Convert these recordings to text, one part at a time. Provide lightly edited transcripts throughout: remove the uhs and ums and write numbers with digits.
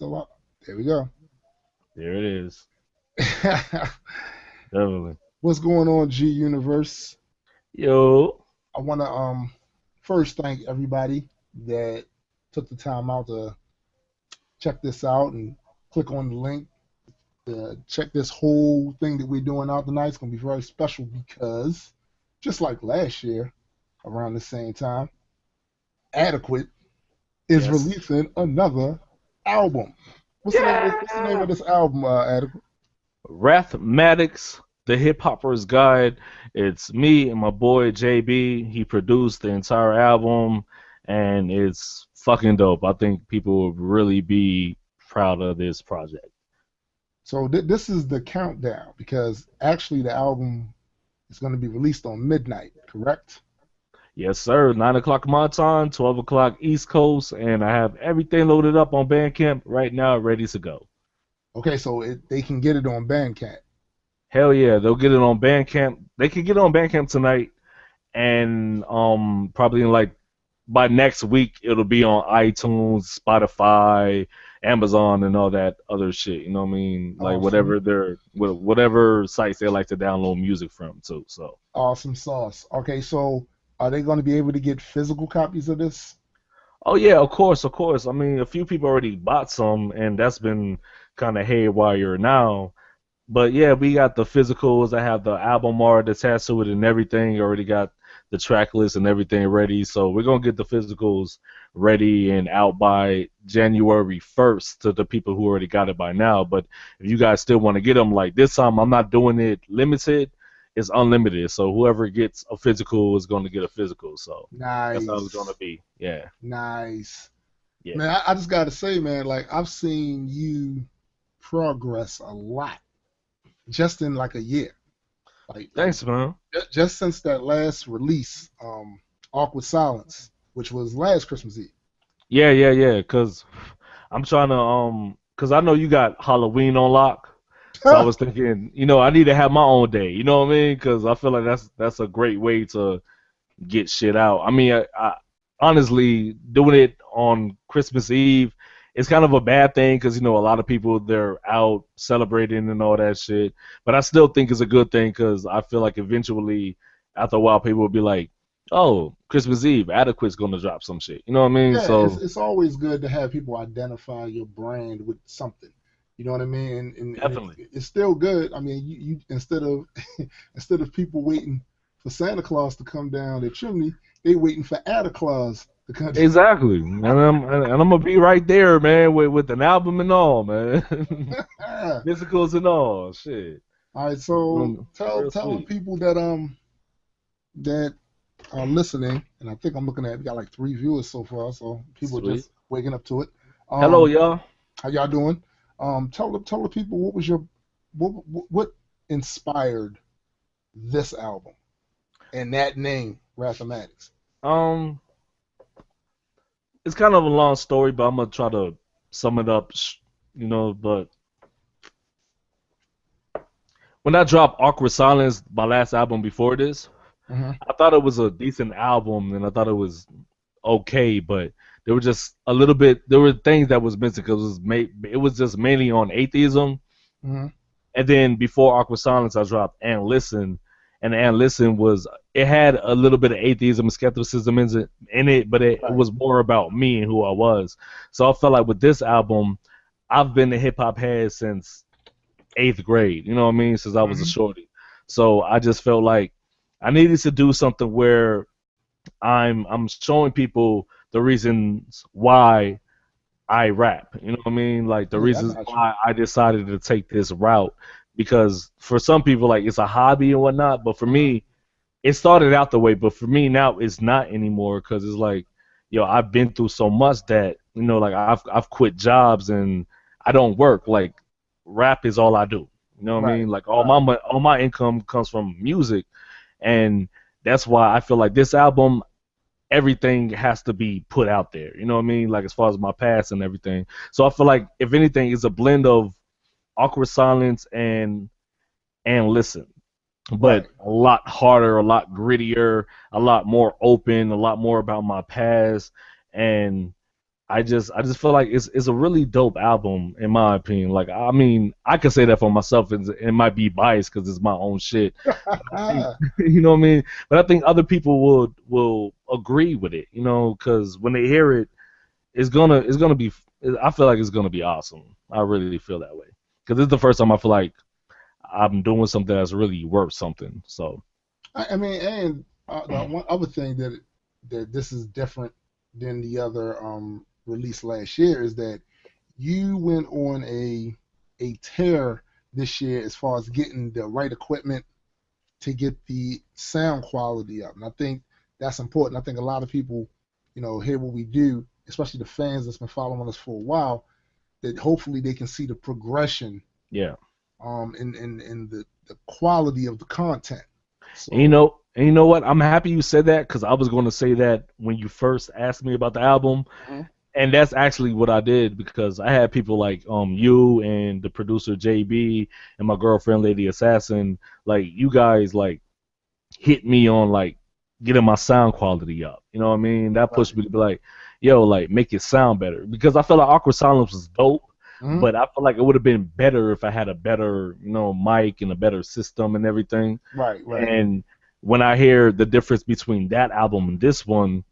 still up. There we go. There it is. Definitely. What's going on, G Universe? Yo. I want to first thank everybody that took the time out to check this out and click on the link to check this whole thing that we're doing out tonight. It's gonna be very special because just like last year, around the same time, Adekwit is Yes. releasing another album. What's the name Yeah. of this album, Adekwit? Rapthematics, the hip hopper's guide. It's me and my boy JB. He produced the entire album, and it's fucking dope. I think people will really be proud of this project. So this is the countdown because actually the album is going to be released on midnight, correct? Yes, sir. 9 o'clock my time, 12 o'clock East Coast, and I have everything loaded up on Bandcamp right now, ready to go. Okay, so they can get it on Bandcamp. Hell yeah, they'll get it on Bandcamp. They can get it on Bandcamp tonight, and probably in like by next week it'll be on iTunes, Spotify, Amazon, and all that other shit. You know what I mean? Like Awesome, whatever sites they like to download music from too. So awesome sauce. Okay, so are they going to be able to get physical copies of this? oh yeah, of course, of course. I mean, a few people already bought some, and that's been kind of haywire now. But yeah, we got the physicals. I have the album art attached to it and everything. Already got the track list and everything ready. So we're gonna get the physicals ready and out by January 1st to the people who already got it by now. But if you guys still want to get them, like this time, I'm not doing it limited. It's unlimited. So whoever gets a physical is going to get a physical. So that's how it's gonna Nice, be. Yeah, nice. yeah. Man, I just got to say, man, like I've seen you progress a lot just in like a year. Like Thanks, man. just since that last release, Awkward Silence, which was last Christmas Eve. Yeah, yeah, yeah. Cause I'm trying to cause I know you got Halloween on lock. So I was thinking, I need to have my own day. You know what I mean? Cause I feel like that's a great way to get shit out. I mean, I honestly doing it on Christmas Eve, it's kind of a bad thing because a lot of people they're out celebrating and all that shit. But I still think it's a good thing because I feel like eventually, after a while, people will be like, "Oh, Christmas Eve, Adequit's gonna drop some shit." You know what I mean? Yeah, it's So it's always good to have people identify your brand with something. You know what I mean? And definitely. it's still good. I mean, you instead of instead of people waiting for Santa Claus to come down their chimney, they waiting for Santa Claus to come. Exactly, and I'm gonna be right there, man, with an album and all, man, All musicals and all, shit. right, so tell Real tell the sweet. people that are listening, and I think I'm looking at we got like 3 viewers so far, so people are Sweet. just waking up to it. Hello, Um, y'all. how y'all doing? Tell the people what was your what inspired this album and that name, Rapthematics. Um, it's kind of a long story, but I'm gonna try to sum it up. But when I dropped Awkward Silence, my last album before this, Hmm. I thought it was a decent album, and I thought it was okay, but there were just a little bit. There were things that was missing because it was just mainly on atheism. Hmm. And then before Awkward Silence, I dropped And Listen, and And Listen it had a little bit of atheism and skepticism in it, but it Right. was more about me and who I was. So I felt like with this album, I've been a hip hop head since eighth grade. You know what I mean? Since I was a Hmm. shorty. So I just felt like I needed to do something where I'm showing people the reasons why I rap. You know what I mean? Like the Yeah, I reasons got you. why I decided to take this route. Because for some people, like it's a hobby and whatnot, but for Hmm. me, it started out the way. But for me now, it's not anymore because it's like, I've been through so much that like I've quit jobs and I don't work. Like rap is all I do. You know what I Right. mean? Like Right. all my income comes from music, and that's why I feel like this album everything has to be put out there. You know what I mean? Like as far as my past and everything. So I feel like if anything, it's a blend of awkward silence and listen, but Right. a lot harder, a lot grittier, a lot more open, a lot more about my past, and I just feel like it's a really dope album in my opinion. Like I mean, I can say that for myself, and it might be biased because it's my own shit. I think, you know what I mean? But I think other people will agree with it, you know, because when they hear it, it's gonna be. I feel like it's gonna be awesome. I really feel that way because this is the first time I feel like I'm doing something that's really worth something. So I mean, and the one other thing that this is different than the other release last year is that you went on a tear this year as far as getting the right equipment to get the sound quality up. And I think that's important. I think a lot of people, hear what we do, especially the fans that's been following us for a while, that hopefully they can see the progression yeah. in the quality of the content. And So you know what? I'm happy you said that because I was going to say that when you first asked me about the album, mhm. and that's actually what I did because I had people like you and the producer JB and my girlfriend Lady Assassin, like you guys like hit me on like getting my sound quality up. You know what I mean? That pushed Right. me to be like, yo, like make it sound better because I felt like Awkward Silence was dope. Mhm. But I feel like it would have been better if I had a better, mic and a better system and everything. Right, right. And when I hear the difference between that album and this one,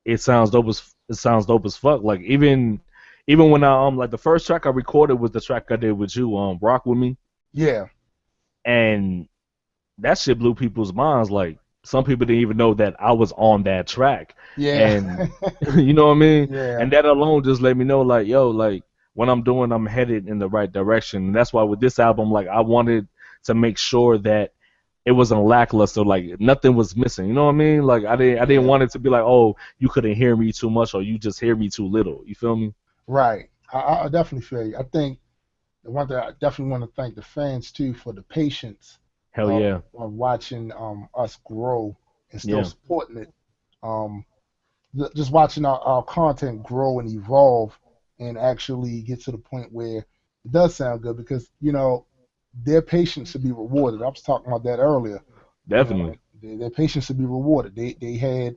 it sounds dope as fuck. Like even when I like the first track I recorded was the track I did with you, Rock With Me, Yeah. and that shit blew people's minds. Like some people didn't even know that I was on that track, Yeah. and you know what I mean. Yeah. And that alone just let me know, like, yo, like what I'm doing, I'm headed in the right direction. And that's why with this album, like I wanted to make sure that it wasn't lackluster, like nothing was missing. You know what I mean? Like I didn't Yeah. want it to be like, oh, you couldn't hear me too much or you just hear me too little. You feel me? Right. I definitely feel you. I think the one thing I definitely want to thank the fans too for the patience Hell yeah. of watching us grow and still Yeah. supporting it. Um, just watching our content grow and evolve and actually get to the point where it does sound good because their patience should be rewarded. I was talking about that earlier. Definitely. Their patience should be rewarded. They had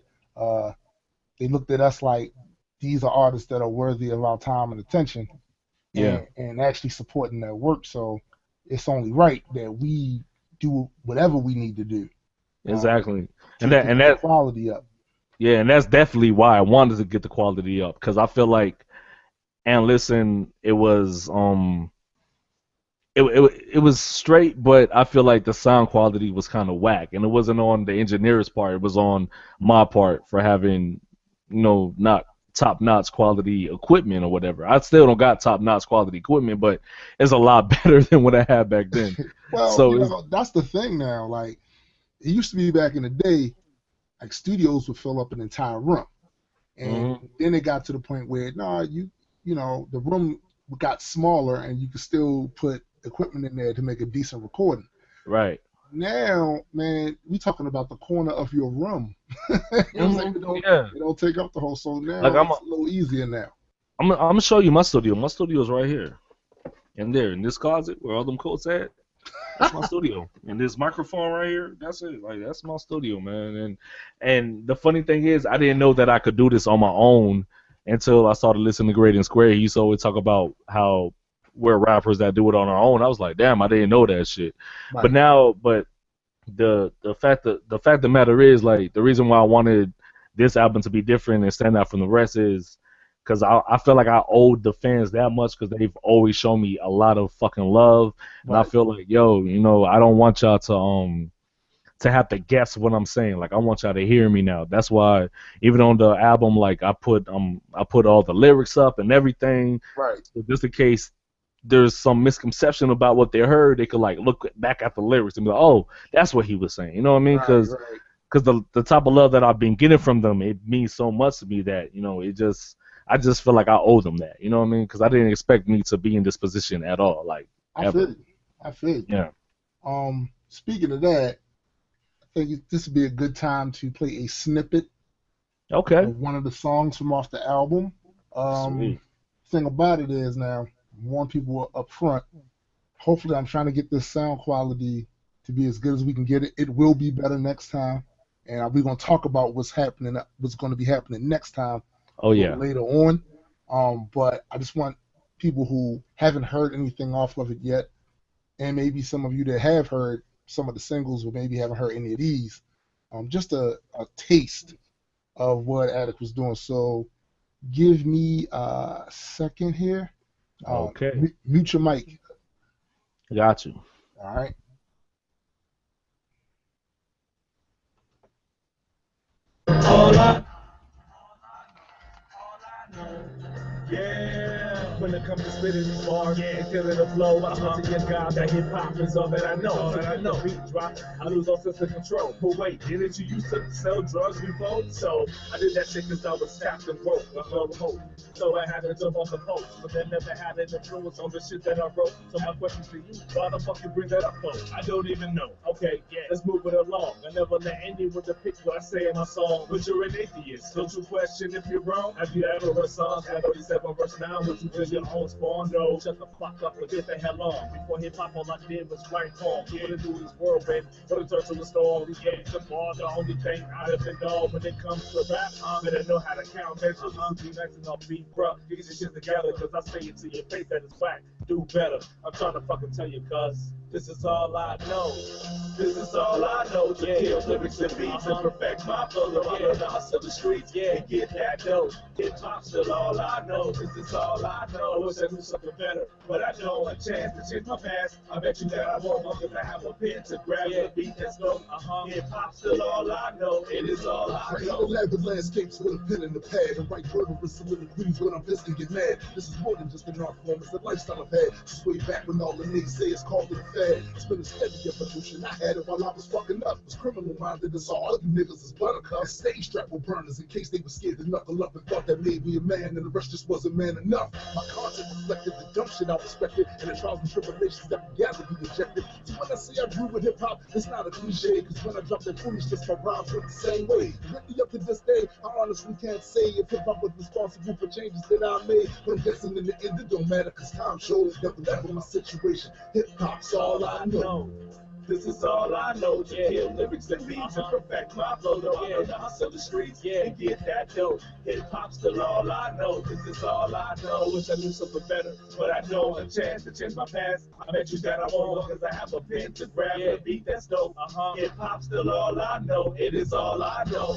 they looked at us like these are artists that are worthy of our time and attention Yeah. and actually supporting their work. So it's only right that we do whatever we need to do um, Exactly. And to that get and the that quality up. yeah, and that's definitely why I wanted to get the quality up because I feel like and listen, it was straight, but I feel like the sound quality was kind of whack, and it wasn't on the engineer's part. It was on my part for having, not top notch quality equipment or whatever. I still don't got top notch quality equipment, but it's a lot better than what I had back then. Well, So it's that's the thing now. Like it used to be back in the day, like studios would fill up an entire room. And mhm, then it got to the point where no, the room got smaller and you could still put equipment in there to make a decent recording. right. Now, man, we talking about the corner of your room. You know what I'm saying? Yeah. It don't take up the whole. So Like now it's a little easier now. I'm gonna show you my studio. My studio is right here, in there, in this closet where all them coats at. That's my studio. And this microphone right here, that's it. Like that's my studio, man. And the funny thing is, I didn't know that I could do this on my own until I started listening to Great and Square. He used to always talk about how we're rappers that do it on our own. I was like, damn, I didn't know that shit. But Right. now, but the fact of the matter is, like, the reason why I wanted this album to be different and stand out from the rest is because I feel like I owed the fans that much because they've always shown me a lot of fucking love, and I Right. feel like, yo, I don't want y'all to have to guess what I'm saying. Like I want y'all to hear me now. That's why even on the album, like I put all the lyrics up and everything, Right. so just in case there's some misconception about what they heard, they could like look back at the lyrics and be like, oh, that's what he was saying. You know what I mean? Right. Because Right. the type of love that I've been getting from them, it means so much to me that I just feel like I owe them that. You know what I mean? Because I didn't expect me to be in this position at all, like I feel ever. you. I feel you. Yeah. Speaking of that, I think this would be a good time to play a snippet Okay. of one of the songs from off the album. Um, Sweet. thing about it is now, warn people up front. Hopefully, I'm trying to get this sound quality to be as good as we can get it. It will be better next time, and we're gonna talk about what's going to be happening next time Oh a little yeah. later on. But I just want people who haven't heard anything off of it yet, and maybe some of you that have heard some of the singles, but maybe haven't heard any of these, just a taste of what Attic was doing. So give me a second here. Okay, Mute your mic. got you. All right. All I Yeah, when it comes to spitting these bars and killing the flow, I swear to your God that hip hop is all that I know. All that I know. Beat drop, I lose all sense of control. But wait, didn't you used to sell drugs before? So I did that shit because I was tapped and broke. I felt hope. So I had to jump off the post, but that never had an influence on the shit that I wrote. So my question to you, why the fuck you bring that up for? I don't even know. Okay, yeah, let's move it along. I never let anyone depict what I say in my song. But you're an atheist. Don't you question if you're wrong? Have you ever heard songs that only 7 verse 9? Would you build your own spawn? No, shut the fuck up and get the hell on. Before hip hop, all I did was write poems. What to do this world, baby? What to turn to a storm? Yeah, the ball, the only thing I have been done when it comes to rap. Better know how to count measures. Be nice and not be rough. Get your shit together, cause I say it to your face that it's whack. Do better. I'm trying to fucking tell you, cuz this is all I know. This is all I know. To kill lyrics and beats and perfect my flow. The hustle the streets, yeah, and get that dough. Hip hop's still all I know. This is all I know. I wish I knew something better, but I know a chance to change my past. I bet you that I won't, because I have a pen to grab the beat that's slow. Hip hop's still all I know. It is all I know. The landscapes with a pen and a pad, and write murderous soliloquies when I'm pissed and get mad. This is more than just an art form, it's a lifestyle I've had since way back when all the naysayers called it a fad. It's been a steady evolution. I had it while I was fucking up. Was criminal minded as all you niggas is buttercups. Stage strap with burners in case they were scared to knuckle up and thought that made me a man, and the rest just wasn't man enough. My content reflected the dumb shit I respected and the trials and tribulations that began to be rejected. So when I say I grew with hip hop, it's not a cliche, because when I dropped that foolishness, my rhymes went the same way. Really up to this day, I honestly can't say if hip hop was responsible for changes that I made, but I'm guessing in the end it don't matter, because time shows that whatever my situation, hip hop's all I know. This is all I know. To kill lyrics and beats and perfect my flow. The hustle the streets, yeah, and get that dough. Hip hop's still all I know. This is all I know. Wish I knew something better, but I know a chance to change my past. I bet you that I won't, because I have a pen to grab the beat that's dope. Hip hop's still all I know. It is all I know.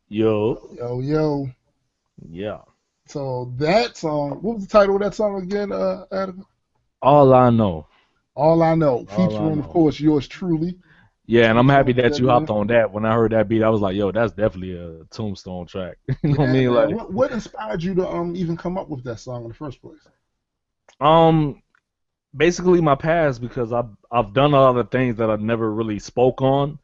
Yo, Yo. yeah. So that song, what was the title of that song again, Adam? All I know. All I Know, All I featuring, of know. course, yours truly. Yeah, and I'm happy Tombstone Da that you hopped Deadman. on that. When I heard that beat, I was like, yo, that's definitely a Tombstone track. You know what I Yeah, mean? man. Like, What inspired you to even come up with that song in the first place? um, basically my past, because I've done a lot of things that I never really spoke on. Hmm.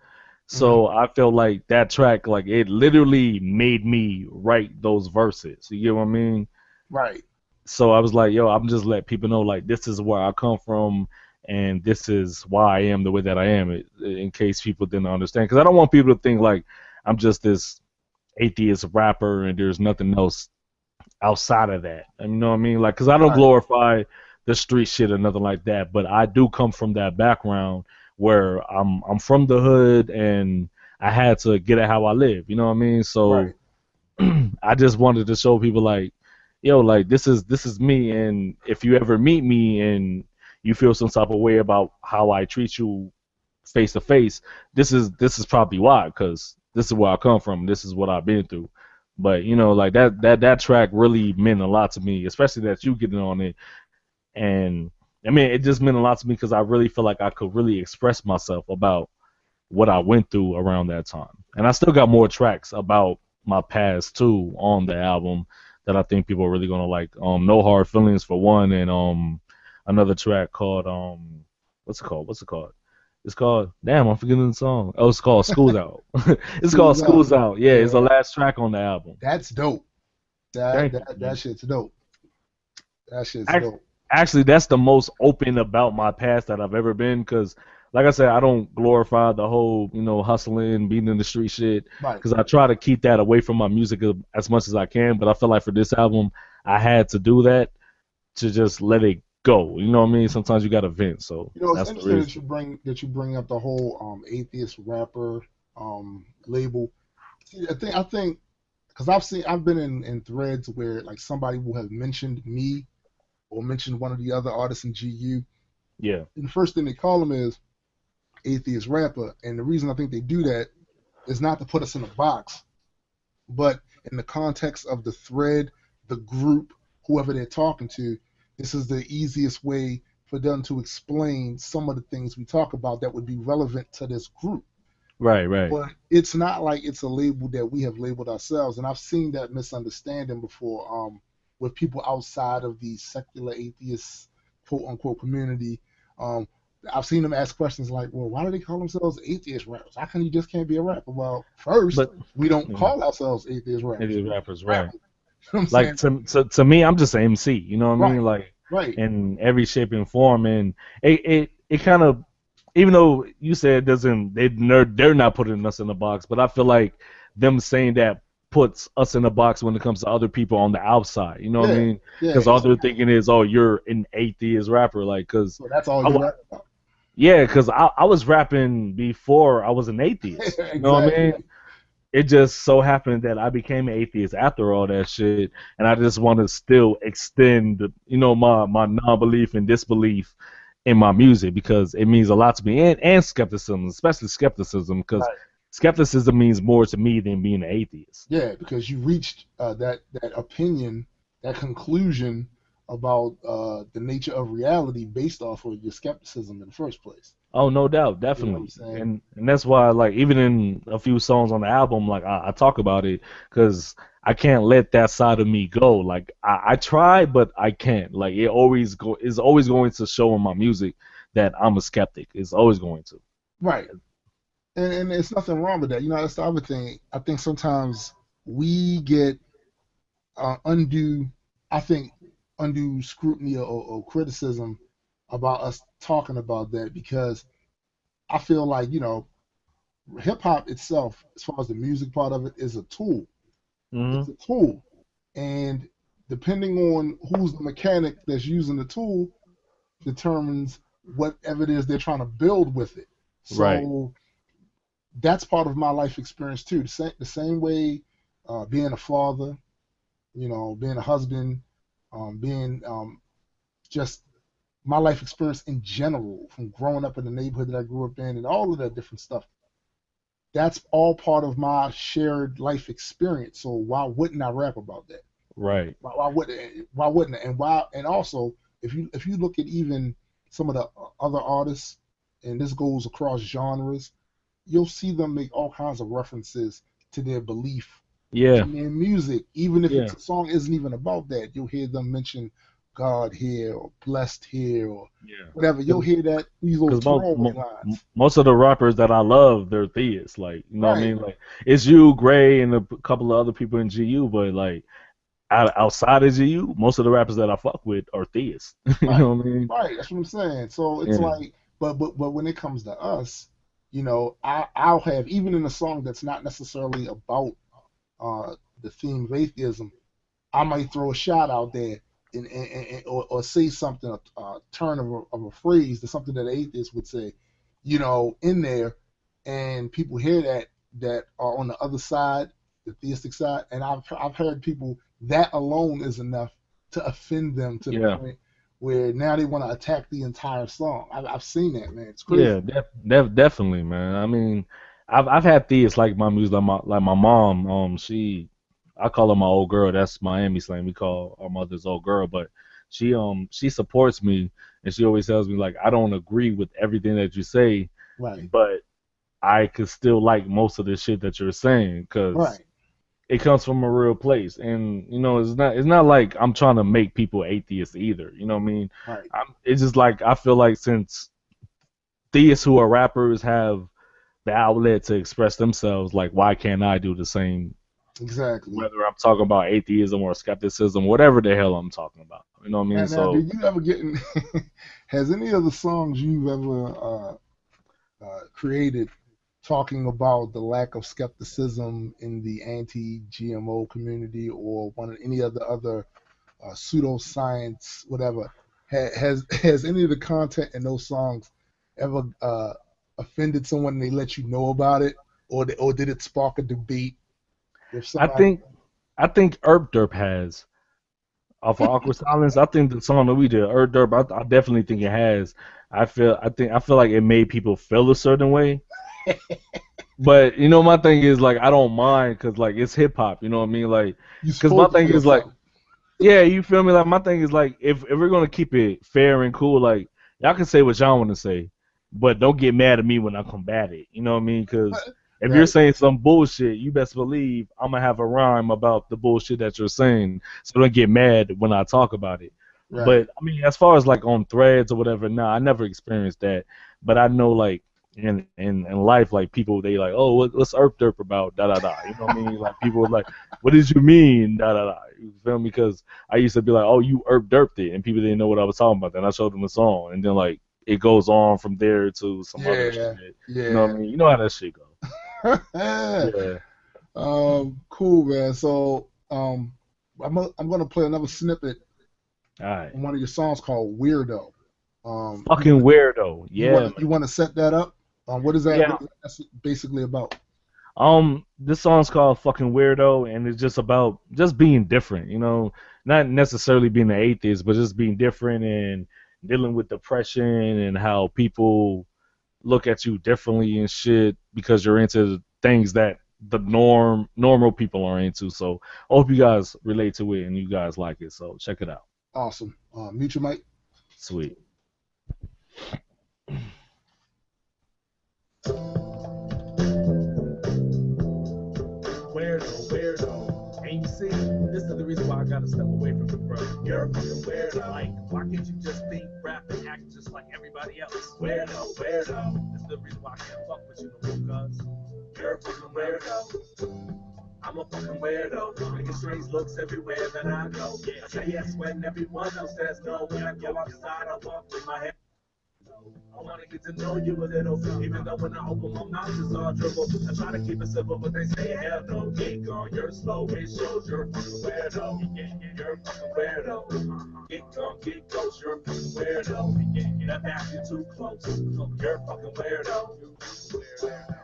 So I felt like that track, like it literally made me write those verses. You get what I mean? Right. So I was like, yo, I'm just let people know like this is where I come from, and this is why I am the way that I am, in case people didn't understand. Because I don't want people to think like I'm just this atheist rapper and there's nothing else outside of that. You know what I mean? Like, because I don't Right. glorify the street shit or nothing like that, but I do come from that background where I'm from the hood and I had to get at how I live. You know what I mean? So Right. I just wanted to show people like, yo, like this is me, and if you ever meet me and you feel some type of way about how I treat you face to face, this is probably why, because this is where I come from, this is what I've been through. But like that track really meant a lot to me, especially that you getting on it, and I mean it just meant a lot to me because I really feel like I could really express myself about what I went through around that time. And I still got more tracks about my past too on the album that I think people are really gonna like. No Hard Feelings for one, and another track called what's it called? What's it called? It's called, damn, I'm forgetting the song. Oh, it's called School's Out. It's called School's Out. School's Out. Yeah, it's the Yeah, last track on the album. that's dope. That Thank you, that that man. shit's dope. That shit's Ac- dope. Actually, that's the most open about my past that I've ever been. Cause, like I said, I don't glorify the whole, hustling, being in the street shit. Right. Cause I try to keep that away from my music as much as I can. But I feel like for this album, I had to do that to just let it go. You know what I mean? Sometimes you gotta vent. So It's that's the interesting that reason. you bring up the whole atheist rapper label. See, I think because I've been in threads where like somebody will have mentioned me or mentioned one of the other artists in GU, Yeah. and the first thing they call them is atheist rapper. And the reason I think they do that is not to put us in a box, but in the context of the thread, the group, whoever they're talking to, this is the easiest way for them to explain some of the things we talk about that would be relevant to this group. Right, right. But it's not like it's a label that we have labeled ourselves. And I've seen that misunderstanding before with people outside of the secular atheist, quote unquote, community. I've seen them ask questions like, well, why do they call themselves atheist rappers? How come you just can't be a rapper? Well, first, But we don't yeah, call ourselves atheist rappers. it is rappers, right? You know what I'm Like saying? to me, I'm just an MC. You know what I mean? Right, Like right. in every shape and form, and it kind of, even though you said it doesn't, they're not putting us in a box, but I feel like them saying that puts us in a box when it comes to other people on the outside. You know what I Yeah, mean? yeah. Because all they're thinking is, oh, you're an atheist rapper, like, because So that's all you rap about. yeah, because I was rapping before I was an atheist. You know what I Exactly. mean? It just so happened that I became an atheist after all that shit, and I just want to still extend, my non-belief and disbelief in my music because it means a lot to me, and skepticism, especially skepticism, because Right. skepticism means more to me than being an atheist. Yeah, because you reached that opinion, that conclusion about the nature of reality based off of your skepticism in the first place. Oh, no doubt, You know what I'm definitely, saying? and that's why, like, even in a few songs on the album, like I talk about it because I can't let that side of me go. Like I try, but I can't. Like it's always going to show in my music that I'm a skeptic. It's always going to. Right. And there's nothing wrong with that. You know, that's the other thing. I think sometimes we get undue, I think, undue scrutiny or criticism about us talking about that because I feel like, hip hop itself, as far as the music part of it, is a tool. Hmm. It's a tool. And depending on who's the mechanic that's using the tool determines whatever it is they're trying to build with it. Right. So that's part of my life experience too. The same way being a father, being a husband, being just my life experience in general, from growing up in the neighborhood that I grew up in and all of that different stuff. That's all part of my shared life experience. So why wouldn't I rap about that? Right. Why wouldn't it? And also if you look at even some of the other artists, and this goes across genres, you'll see them make all kinds of references to their belief Yeah. in their music. Even if Yeah. it's a song isn't even about that, you'll hear them mention God here or blessed here or Yeah. whatever. You'll hear that these little Because throwaway lines. most of the rappers that I love, they're theists. Like, you know what I Right, mean? Like, it's you, Gray, and a couple of other people in GU, but like outside of GU, most of the rappers that I fuck with are theists. You right, know what I mean? right. That's what I'm saying. So it's Yeah. like, but when it comes to us, I'll have, even in a song that's not necessarily about the theme of atheism, I might throw a shot out there or say something, a turn of a phrase to something that an atheist would say, in there, and people hear that are on the other side, the theistic side, and I've heard people that alone is enough to offend them to the Yeah. point where now they want to attack the entire song. I've seen that, man. It's Yeah, crazy. definitely, man. I mean, I've had theists like my music, like my mom. I call her my old girl. That's Miami slang. We call our mother's old girl, but she supports me, and she always tells me like I don't agree with everything that you say, Right, but I could still like most of the shit that you're saying because right, it comes from a real place, and it's not like I'm trying to make people atheists either. You know what I mean? right. It's just like I feel like since theists who are rappers have the outlet to express themselves, like why can't I do the same? Exactly. Whether I'm talking about atheism or skepticism, whatever the hell I'm talking about. You know what I mean? Now, So did you ever get in? Has any of the songs you've ever created talking about the lack of skepticism in the anti-GMO community or any of the other pseudoscience, whatever? Has any of the content in those songs ever offended someone and they let you know about it, or did it spark a debate with I somebody? think I think Herb Derp has. Off of Awkward Silence, I think the song that we did, Herb Derp, I definitely think it has. I feel like it made people feel a certain way. But you know, my thing is like I don't mind because like it's hip hop. You know what I mean? Like, You because my supposed to thing feel is like, something. yeah, you feel me? Like my thing is like if we're gonna keep it fair and cool, like y'all can say what y'all want to say, but don't get mad at me when I combat it. You know what I mean? Because if you're Right, saying some bullshit, you best believe I'm gonna have a rhyme about the bullshit that you're saying. So don't get mad when I talk about it. right. But I mean, as far as like on threads or whatever, nah, I never experienced that. But I know like in life, like people they like, oh, what's Earth Derp about? Da da da. You know what I mean? Like people are like, what did you mean? Da da da. You feel me? Because I used to be like, oh, you Earth Derped it, and people didn't know what I was talking about. Then I showed them the song, and then like it goes on from there to some other Yeah, shit. You know what yeah. I mean? You know how that shit go. Yeah. Cool, man. So, I'm gonna play another snippet All right. on one of your songs called Weirdo. You Fucking want weirdo. Yeah, man. you want to set that up? What is that? Yeah. What is that basically about? This song's called "Fucking Weirdo," and it's just about just being different. You know, not necessarily being an atheist, but just being different and dealing with depression and how people look at you differently and shit because you're into things that the normal people are into. So I hope you guys relate to it and you guys like it. So check it out. Awesome. Mute your mic. Sweet. Weirdo, weirdo. And you see, this is the reason why I gotta step away from the bro. You're a fucking weirdo. Like, why can't you just think, rap, and act just like everybody else? Weirdo, weirdo. This is the reason why I can't fuck with you no more, cuz. You're a fucking weirdo. I'm a fucking weirdo, making strange looks everywhere that I go. I say yes when everyone else says no. When I go outside, I walk with my head. I wanna get to know you a little, even though when I open my mouth it's all dribble. I try to keep it simple, but they say hell no. Get gone, you're slow, it shows you're a fucking weirdo. You're a fucking weirdo. Get gone, get close, you're a fucking weirdo. That back you too close, you're a fucking weirdo.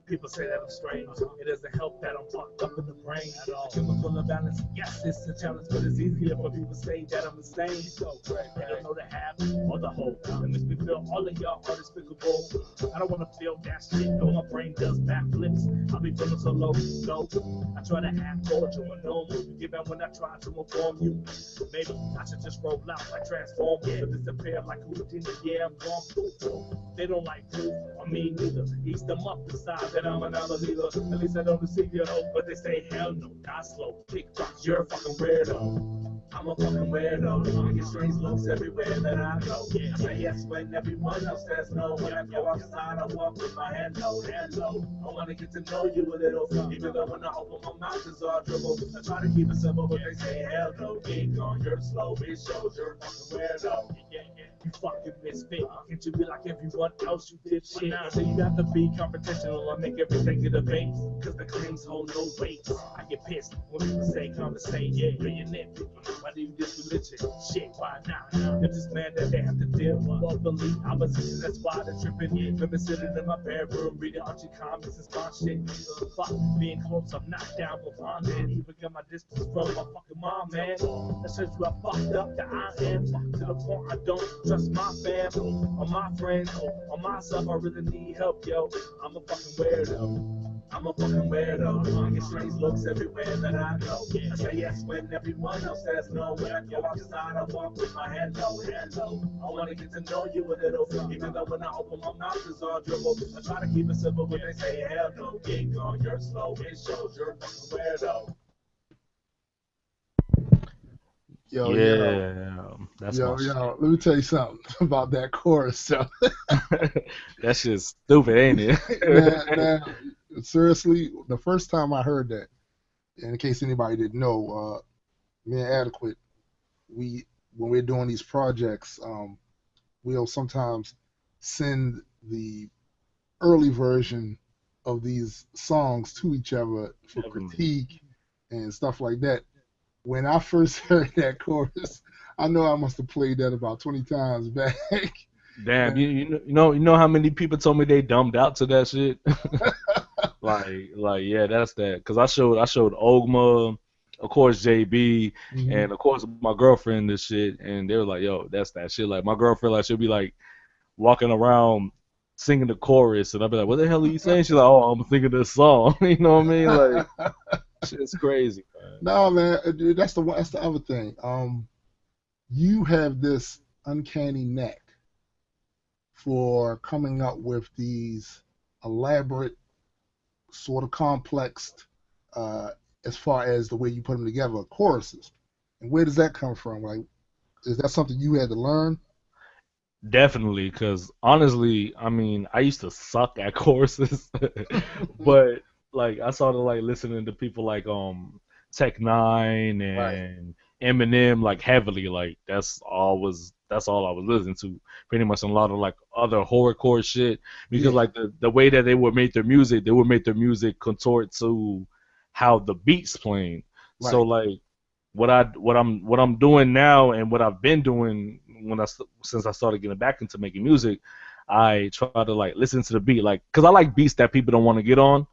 People say that I'm strange. It doesn't help that I'm fucked up in the brain. Chemical imbalance, yes, it's a challenge, but it's easier for people to say that I'm insane. So, they don't know the half or the whole. It makes me feel all of y'all are despicable. I don't want to feel that shit, no, my brain does backflips. I'll be feeling so low, I try to act cordial and normal. You give out when I try to inform you. Maybe I should just roll out like Transformers or disappear like Houdini. Yeah, I'm gone through. They don't like proof, or me neither. Ease them up inside that I'm another leader. At least I don't deceive you, but they say hell no, die slow. Kick rocks, you're a fucking weirdo. I'm a fucking weirdo. I get strange looks everywhere that I go. I say yes when everyone else says no. When I go outside, I walk with my hand low, hand low. I wanna get to know you a little, even though when I open my mouth it's all dribble. I try to keep it simple, but they say hell no. Get gone, you're slow, it shows you're a fucking weirdo. You fucking misfit. Can't you be like everyone else? You did shit. So you have to be competitional or make everything a debate. Cause the claims hold no weight. I get pissed when people say conversate. Yeah, you're nitpicking. Why do you diss religion? Shit, why not? If this man that they have to deal with, well, believe opposition, that's why they're tripping. Remember sitting in my bedroom reading Archie comics and spawn shit. Fuck, being close, I'm not down for bonding. Even got my distance from my fucking mom, man. That shows you how fucked up that I am. Fuck to the point I don't trust my family or my friends or myself. I really need help, yo. I'm a fucking weirdo. I'm a fucking weirdo. I get strange looks everywhere that I go. I say yes when everyone else says no. When I go outside, I walk with my hand low, hand low. I wanna get to know you a little, even though when I open my mouth it's all dribble. I try to keep it simple, but they say hell no. Get gone, you're slow. It shows you're a fucking weirdo. Yo, yo, Yeah, that's my yo, shit. yo. Let me tell you something about that chorus. So, That shit's stupid, ain't now, it? now, seriously, the first time I heard that, and in case anybody didn't know, me and Adekwit, we when we're doing these projects, we'll sometimes send the early version of these songs to each other for Definitely. critique and stuff like that. When I first heard that chorus, I know I must have played that about 20 times back. Damn, And you know how many people told me they dumbed out to that shit? Like yeah, that's that. Cause I showed Ogma, of course JB, Mhm. and of course my girlfriend this shit, and they were like, yo, that's that shit. Like my girlfriend, like she'll be like walking around singing the chorus, and I'll be like, what the hell are you saying? She's like, oh, I'm singing this song. You know what I mean? Like shit's crazy, man. No, man, dude, that's the one. That's the other thing. You have this uncanny knack for coming up with these elaborate, sort of complex, uh, as far as the way you put them together, choruses. And where does that come from? Like, is that something you had to learn? Definitely, because honestly, I mean, I used to suck at courses, but like I started like listening to people like Tech Nine Right. and Eminem like heavily, like that's all I was listening to, pretty much, and a lot of like other horrorcore shit, because Yeah. like the way that they would make their music, they would make their music contort to how the beats playing. So Right. like what I'm doing now and what I've been doing since I started getting back into making music, I try to like listen to the beat, like, cause I like beats that people don't want to get on,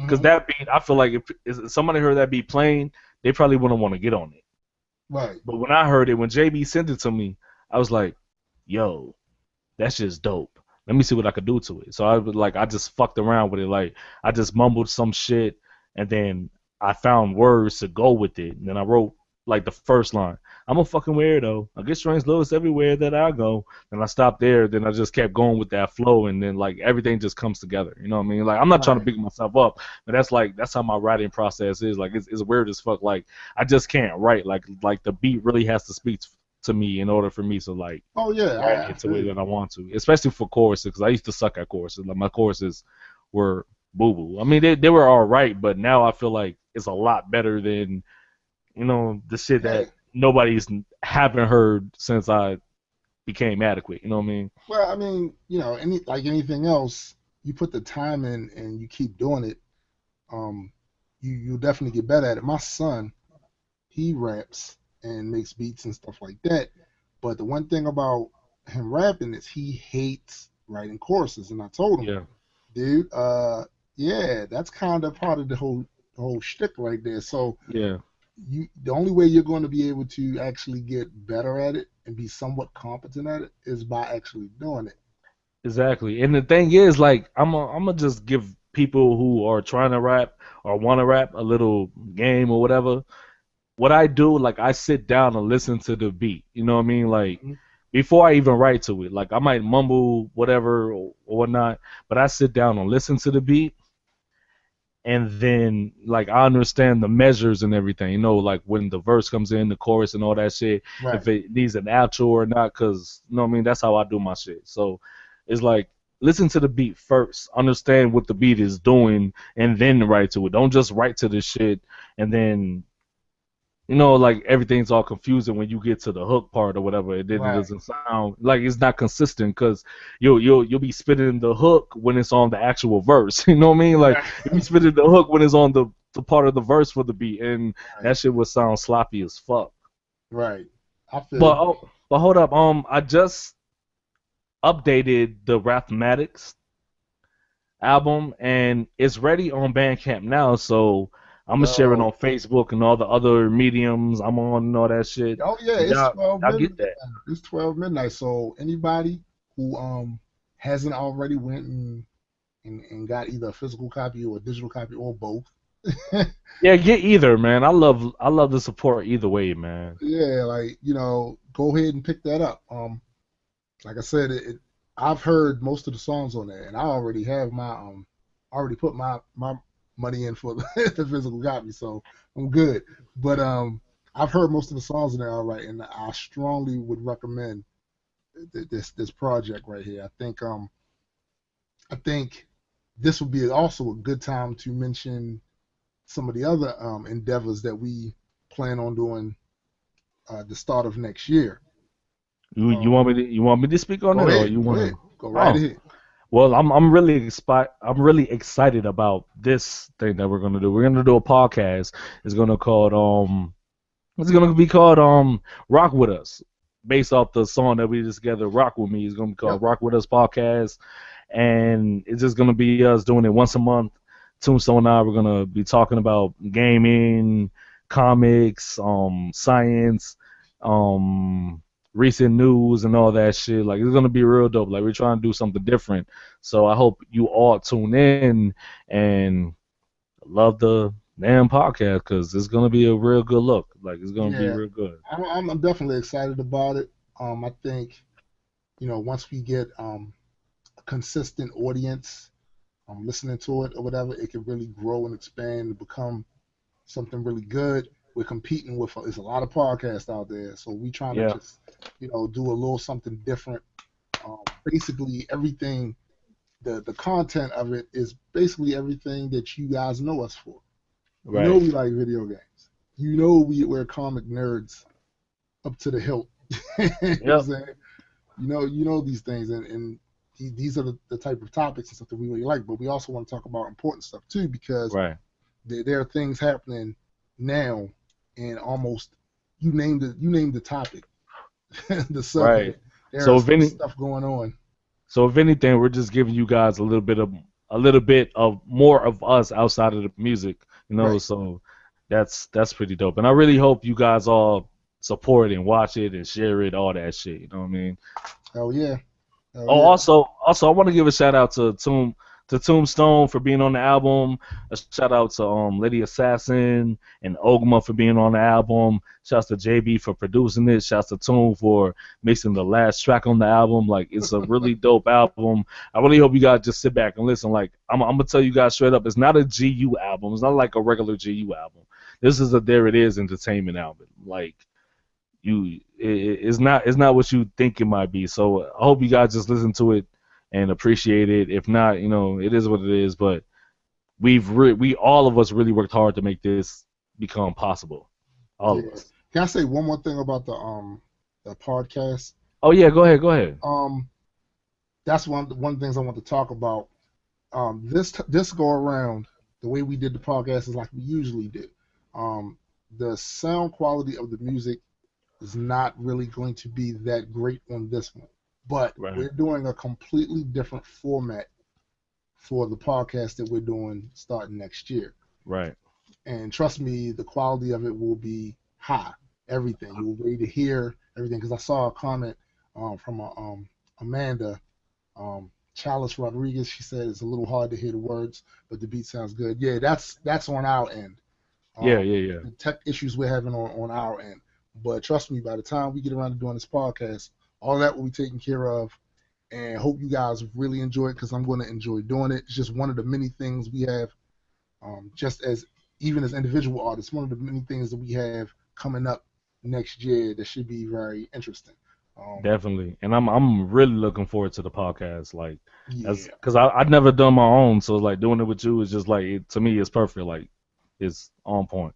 cause Hmm. that beat, I feel like if somebody heard that beat playing, they probably wouldn't want to get on it. Right. But when I heard it, when JB sent it to me, I was like, yo, that's just dope. Let me see what I could do to it. So I was like, I just fucked around with it. Like I just mumbled some shit, and then I found words to go with it. And then I wrote like the first line. I'm a fucking weirdo. I get strange looks everywhere that I go. And I stopped there. Then I just kept going with that flow, and then like everything just comes together. You know what I mean? Like I'm not trying to Right. big myself up, but that's how my writing process is. Like it's weird as fuck. Like I just can't write. Like the beat really has to speak to me in order for me to like Oh yeah, write I it the feel way you. that I want to, especially for choruses, because I used to suck at choruses. Like my choruses were boo boo. I mean, they were all right, but now I feel like it's a lot better than the shit Hey, that nobody's haven't heard since I became adequate. You know what I mean? well, I mean, any like anything else, you put the time in and you keep doing it, um, you'll definitely get better at it. My son, he raps and makes beats and stuff like that. But the one thing about him rapping is he hates writing choruses. And I told him, Yeah, dude, yeah, that's kind of part of the whole shtick right there. So yeah. the only way you're going to be able to actually get better at it and be somewhat competent at it is by actually doing it. Exactly. And the thing is, like, I'm gonna just give people who are trying to rap or want to rap a little game or whatever. What I do, like, I sit down and listen to the beat. You know what I mean? Like, Mhm. before I even write to it, like, I might mumble whatever or whatnot, but I sit down and listen to the beat, and then, like, I understand the measures and everything. Like when the verse comes in, the chorus and all that shit, if Right, it needs an outro or not, because, you know what I mean? That's how I do my shit. So, it's like, listen to the beat first, understand what the beat is doing, and then write to it. Don't just write to the shit and then like everything's all confusing when you get to the hook part or whatever. And then it right, doesn't sound like it's not consistent because you'll be spitting the hook when it's on the actual verse. You know what I mean? Like right, you be spitting the hook when it's on the part of the verse for the beat, and right, that shit would sound sloppy as fuck. right. I feel But you. but hold up, I just updated the Rapthematics album, and it's ready on Bandcamp now. So I'm gonna share it Yo, on Facebook and all the other mediums I'm on and all that shit. oh yeah, And it's y'all, 12 y'all midnight get that. now. It's 12 midnight. So anybody who hasn't already went and got either a physical copy or a digital copy or both. Yeah, get either, man. I love the support either way, man. Yeah, like, go ahead and pick that up. Like I said, I've heard most of the songs on there, and I already have already put my money in for the physical copy, so I'm good. But I've heard most of the songs in there all right, and I strongly would recommend this project right here. I think this would be also a good time to mention some of the other endeavors that we plan on doing the start of next year. You Um, want me to speak on Go it, or ahead, you go want ahead, to? go right Oh, ahead. well, I'm really excited about this thing that we're gonna do. We're gonna do a podcast. It's gonna called It's gonna be called Rock with Us, based off the song that we just together. Rock with Me is gonna be called Yep. Rock with Us podcast, and it's just gonna be us doing it once a month. Tombstone and I we're gonna be talking about gaming, comics, science, recent news, and all that shit. Like it's gonna be real dope. Like we're trying to do something different. So I hope you all tune in and love the damn podcast because it's gonna be a real good look. Like it's gonna be Yeah, real good. I'm definitely excited about it. I think once we get a consistent audience listening to it or whatever, it can really grow and expand and become something really good. We're competing with there's a lot of podcasts out there, so we trying to Yeah. just do a little something different. Basically, everything the content of it is basically everything that you guys know us for. You know Right. we like video games. You know we're comic nerds up to the hilt. You know what I'm Yep. saying? You know these things, and these are the type of topics and stuff that we really like. But we also want to talk about important stuff too, because Right. there are things happening now, and almost you named the topic, the Right. subject. There So is if any stuff going on. So if anything, we're just giving you guys a little bit of more of us outside of the music, Right. So that's pretty dope. And I really hope you guys all support and watch it and share it, all that shit. You know what I mean? Hell yeah. Hell Oh, yeah. also, I want to give a shout out to Tombstone for being on the album. A shout out to Lady Assassin and Ogma for being on the album. Shouts to JB for producing it. Shouts to Toom for mixing the last track on the album. Like it's a really dope album. I really hope you guys just sit back and listen. Like I'm gonna tell you guys straight up, it's not a GU album. It's not like a regular GU album. This is a There It Is entertainment album. Like it's not what you think it might be. So I hope you guys just listen to it and appreciate it. If not, it is what it is. But we all of us really worked hard to make this become possible. All of Yeah. us. Can I say one more thing about the podcast? Oh yeah, go ahead. That's one of the things I want to talk about. This go around, the way we did the podcast is like we usually do. The sound quality of the music is not really going to be that great on this one, but Right. we're doing a completely different format for the podcast that we're doing starting next year. Right. And trust me, the quality of it will be high. Everything you'll be able to hear everything. Because I saw a comment from Amanda Chalice Rodriguez. She said it's a little hard to hear the words, but the beat sounds good. Yeah, that's on our end. Yeah. The tech issues we're having on our end. But trust me, by the time we get around to doing this podcast, all that will be taken care of. And hope you guys really enjoy it, because I'm going to enjoy doing it. It's just one of the many things we have, even as individual artists, one of the many things that we have coming up next year that should be very interesting. Definitely. And I'm really looking forward to the podcast. Like, Yeah. because I've never done my own, so like doing it with you is just like to me it's perfect. Like, it's on point.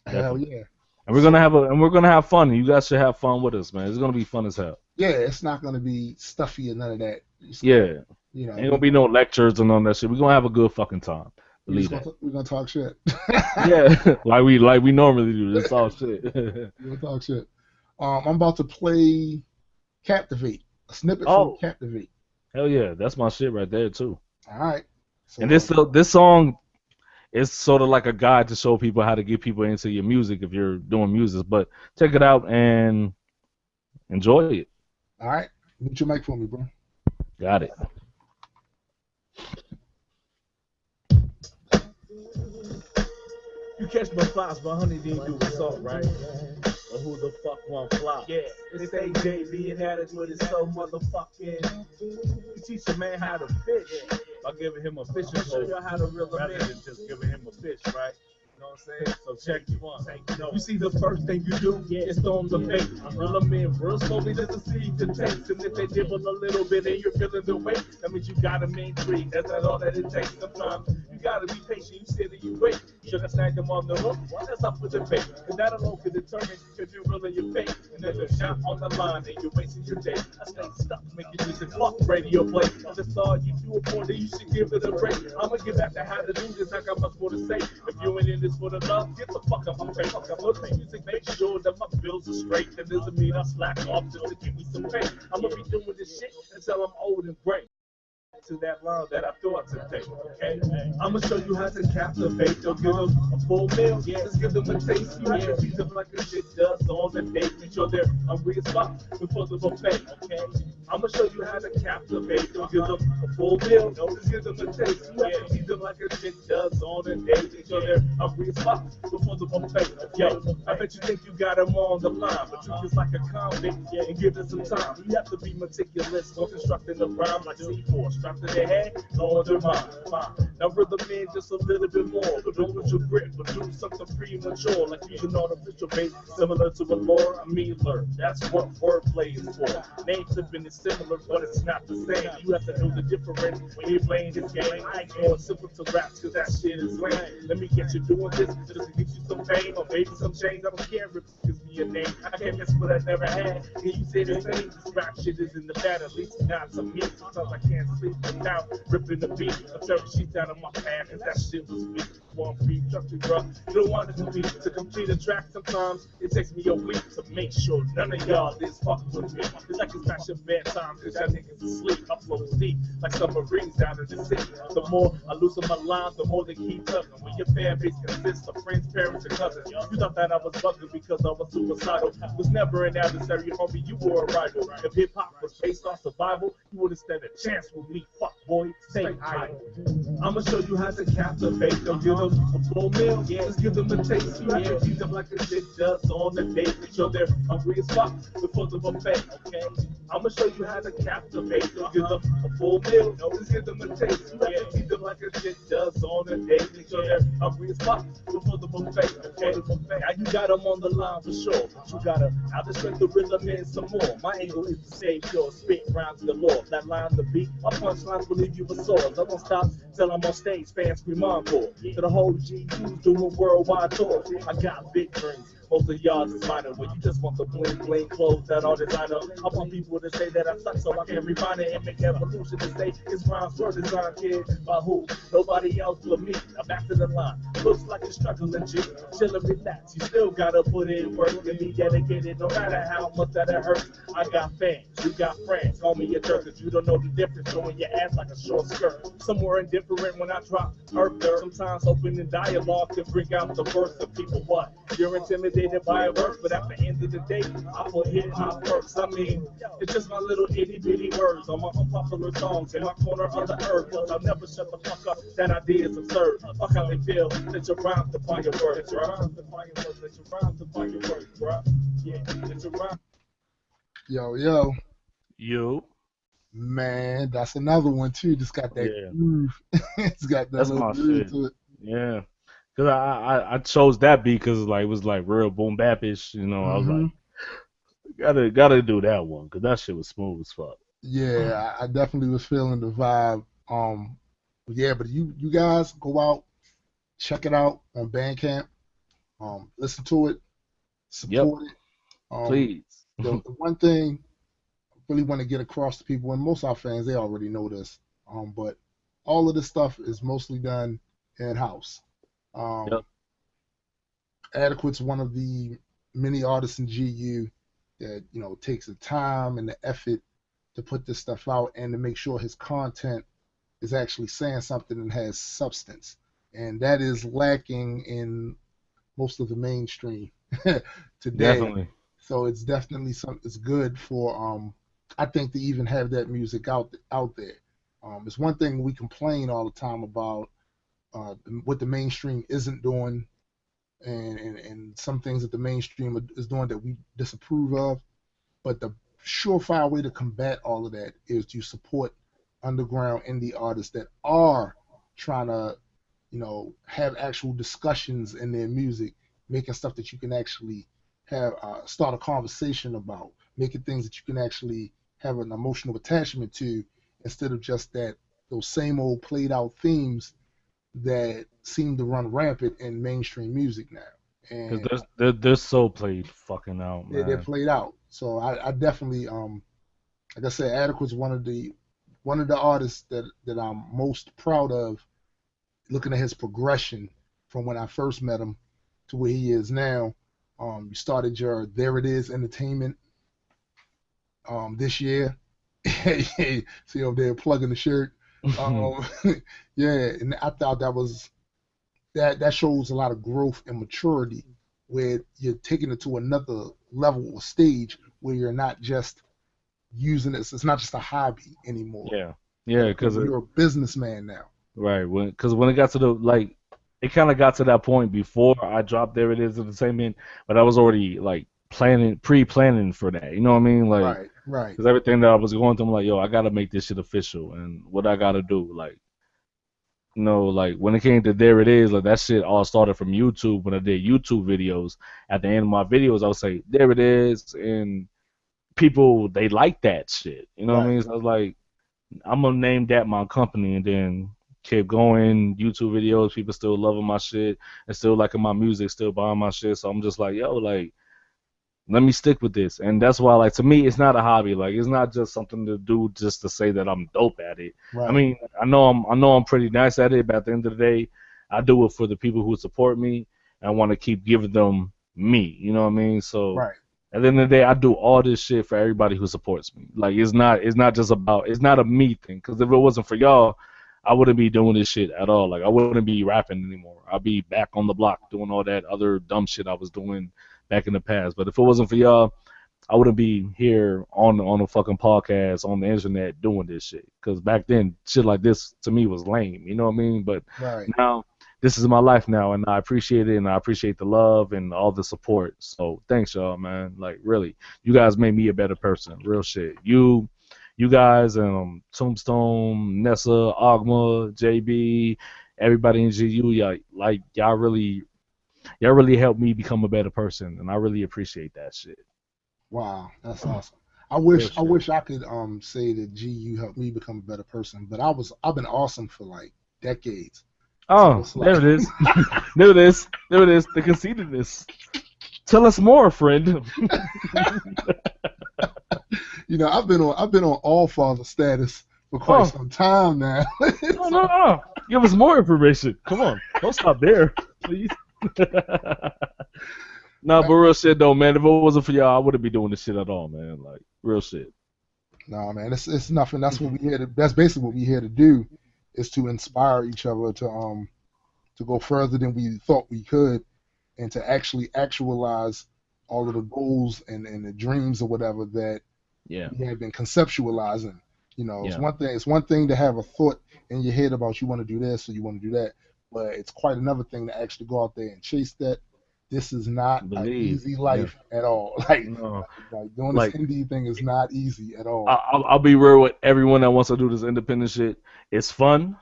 Hell Definitely. yeah. And we're gonna have fun. And you guys should have fun with us, man. It's gonna be fun as hell. Yeah, it's not going to be stuffy or none of that. Yeah. You know, Ain't gonna be no lectures and all that shit. We're gonna have a good fucking time. we're Believe that. gonna talk shit. Yeah. like we normally do. That's all shit. We're gonna talk shit. I'm about to play Captivate, a snippet Oh. from Captivate. Hell yeah, that's my shit right there too. All right. So, And this song is sort of like a guide to show people how to get people into your music if you're doing music. But check it out and enjoy it. all right. Mute your mic for me, bro. Got it. You catch my flops, but honey didn't do assault, right? Or who the fuck want flop? Yeah, it's AJB and Adekwit is so motherfucking. You teach a man how to fish by giving him a fishing pole. Show you how to reel him in than just giving him a fish, right? You know what I'm saying? So check you one. You see, the first thing you do is throw them the bait. Reel them in real slowly, just to see the taste. And if they dibble a little bit and you're feeling the weight, that means you got them intrigued. That's not all that it takes. Sometimes you gotta be patient. You sit and you wait. Should I snag them on the hook? That's up with the bait. Cause that alone can determine if you're reeling your fate. And there's a shot on the line and you're wasting your day. I stay stuck making music, fuck radio play. I just thought you do a point that you should give it a break. I'ma get back to how to do this. I got much more to say. If you ain't in this for the love, get the fuck up my face. I look at music, make sure that my bills are straight. That doesn't mean I slack off just to give me some pay. I'ma be doing this shit until I'm old and gray. back to that line that I thought today, okay? I'ma show you how to captivate. Don't give them a full meal, just give them a taste. You have to treat them like a shit does on the date. Make sure they're hungry as fuck before the buffet, okay? I'ma show you how to captivate. Don't give them a full meal, just give them a taste. You have to treat them like a shit does on the date. Make sure they're hungry as fuck before the buffet, okay? I bet you think you got them on the line, but you just like a convict, and give it some time. You have to be meticulous when constructing the rhyme like C4. Strapped to their head, no on their mind. Now rhythm in just a little bit more, but don't lose your grip, but do something premature, like using artificial bait, similar to a lore. I mean, learn. That's what wordplay is for. Name flipping is similar, but it's not the same. You have to know the difference when you're playing this game. I ain't going simple to raps, cause that shit is lame. Let me get you doing this just to get you some fame or maybe some change. I don't care if it gives me a name. I can't miss what I never had. Can you say the same? This rap shit is in the bad, at least not to me. Sometimes I can't sleep without ripping the beat. I'm tearing sheets out of my pants, cause that shit was weak. One beat, structure, bro. You don't want it to be to complete a track. Sometimes it takes me a week to make sure none of y'all is fucking with me. It's like it's past your bedtime, cause y'all niggas asleep. I flow deep like submarines down in the city. The more I loosen my lines, the more they keep tugging. When your fan base consists of friends, parents, and cousins, you thought that I was bugging because I was suicidal. Was never an adversary, homie, you were a rival. If hip hop was based on survival, you wouldn't stand a chance with me. Fuck boy, stay idle. I'ma show you how to captivate. Don't give them a full meal, just give them a taste. You have to treat them like a shit does on the date. Make sure they're hungry as fuck before the buffet, okay? I'ma show you how to captivate. Don't give them a full meal, just give them a taste. You have to treat them like a shit does on the date. Make sure they're hungry as fuck before the buffet, okay? Now you got them on the line for sure, but you gotta have the strength to reel them in some more. My angle is to save your spit rhymes galore. That line the beat, my punchlines will leave you with sores. I won't stop till I'm on stage, fans scream encore. To the whole G who's doing worldwide tours. I got big dreams. Most of y'all is minor when you just want the bling bling clothes that all designer. I want people to say that I suck so I can refine it and make evolution to say his rhymes were designed, kid. By who? Nobody else but me. I'm back to the line. Looks like you're struggling, G. Chill and relax. You still gotta put in work and be dedicated no matter how much that it hurts. I got fans, you got friends. Call me a jerk cause you don't know the difference. Throwing your ass like a short skirt. Somewhere indifferent when I drop earth dirt. Sometimes opening dialogue can bring out the worst of people. What? You're intimidated by a verse, but at the end of the day, I put hip hop first. I mean, it's just my little itty bitty words on my unpopular songs in my corner of the earth. Cause I'll never shut the fuck up. That idea is absurd. Fuck how they feel. Let your rhymes define your words, bro. Let your rhymes define your words, bro. Yeah, let your rhymes. Yo, You. man, that's another one too. Just got that Yeah. groove. It's got that That's little my groove shit. to it. Yeah. Cause I chose that beat because like it was like real boom bapish, you know. I was like, gotta do that one because that shit was smooth as fuck. Yeah, I definitely was feeling the vibe. Yeah, but you guys go out, check it out on Bandcamp. Listen to it, support it. Please. The one thing I really want to get across to people, and most of our fans, they already know this. But all of this stuff is mostly done in house. Yep. Adekwit's one of the many artists in GU that takes the time and the effort to put this stuff out and to make sure his content is actually saying something and has substance, and that is lacking in most of the mainstream today. Definitely. So it's definitely something. It's good for I think to even have that music out there. It's one thing we complain all the time about what the mainstream isn't doing, and some things that the mainstream is doing that we disapprove of. But the surefire way to combat all of that is to support underground indie artists that are trying to, have actual discussions in their music, making stuff that you can actually have start a conversation about, making things that you can actually have an emotional attachment to, instead of just those same old played out themes that seem to run rampant in mainstream music now. And Because they're so played fucking out, man. they're played out. So I definitely, like I said, Adequit's one of the artists that I'm most proud of, looking at his progression from when I first met him to where he is now. You started your There It Is Entertainment this year. See over there plugging the shirt. Um, yeah, and I thought that shows a lot of growth and maturity where you're taking it to another level or stage where you're not just using it. It's not just a hobby anymore. Yeah, yeah, because You're a businessman now. right, because when it got to the like, it kind of got to that point before I dropped There It Is Entertainment, but I was already like pre-planning for that. You know what I mean? Like, Right. because everything that I was going through, I'm like, yo, I gotta make this shit official, and what I gotta do, like, like when it came to There It Is, like that shit all started from YouTube when I did YouTube videos. At the end of my videos, I would say There It Is, and people they like that shit. You know what I Right. mean? So I was like, I'm gonna name that my company, and then kept going. YouTube videos, people still loving my shit and still liking my music, still buying my shit. So I'm just like, yo, like, let me stick with this. And that's why, like, to me, it's not a hobby. Like, it's not just something to do just to say that I'm dope at it. I Right. mean, I know I'm pretty nice at it, but at the end of the day, I do it for the people who support me, and I want to keep giving them me. You know what I mean? So Right. at the end of the day, I do all this shit for everybody who supports me. Like, it's not just about, it's not a me thing. Because if it wasn't for y'all, I wouldn't be doing this shit at all. Like, I wouldn't be rapping anymore. I'd be back on the block doing all that other dumb shit I was doing back in the past. But if it wasn't for y'all, I wouldn't be here on a fucking podcast on the internet doing this shit. Because back then, shit like this to me was lame. You know what I mean? But Right. now, this is my life now, and I appreciate it, and I appreciate the love and all the support. So thanks, y'all, man. Like, really, you guys made me a better person. Real shit. You guys, Tombstone, Nessa, Ogma, JB, everybody in GU, y'all really helped me become a better person, and I really appreciate that shit. Wow, that's awesome. Real I shit. wish I could say that GU helped me become a better person, but I've been awesome for like decades. So Oh, it's there like it is. There it is. There it is. The conceitedness. Tell us more, friend. I've been on all father status for quite Oh, some time now. no, no, no. Give us more information. Come on. Don't stop there, please. Nah, but real shit though, man. If it wasn't for y'all, I wouldn't be doing this shit at all, man. Like, real shit. No, man, it's nothing. That's what we here to. That's basically what we here to do, is to inspire each other to go further than we thought we could, and to actually actualize all of the goals and the dreams or whatever that Yeah, we have been conceptualizing. It's yeah. one thing to have a thought in your head about you want to do this or you want to do that, but it's quite another thing to actually go out there and chase that. This is not an Believe. easy Yeah. life at all. Like, No. like doing this Like, indie thing is not easy at all. I'll be real with everyone that wants to do this independent shit. It's fun.